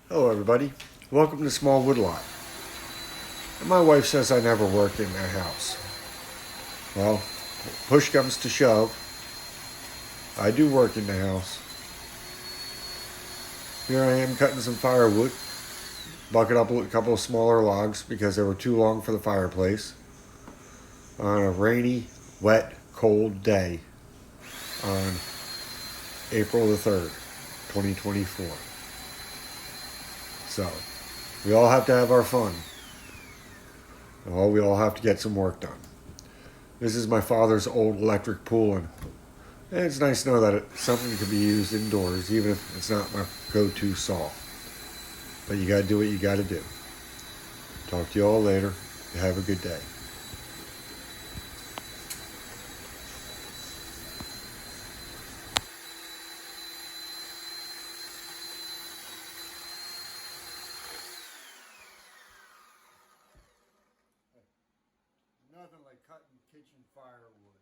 Hello everybody, welcome to Small Woodlot. My wife says I never work in the house. Well, push comes to shove, I do work in the house. Here I am cutting some firewood, bucket up a couple of smaller logs because they were too long for the fireplace on a rainy, wet, cold day on April the 3rd, 2024. So, we all have to have our fun. We all have to get some work done. This is my father's old electric Poulan. And it's nice to know that something can be used indoors, even if it's not my go-to saw. But you gotta do what you gotta do. Talk to you all later. Have a good day. Nothing like cutting kitchen firewood.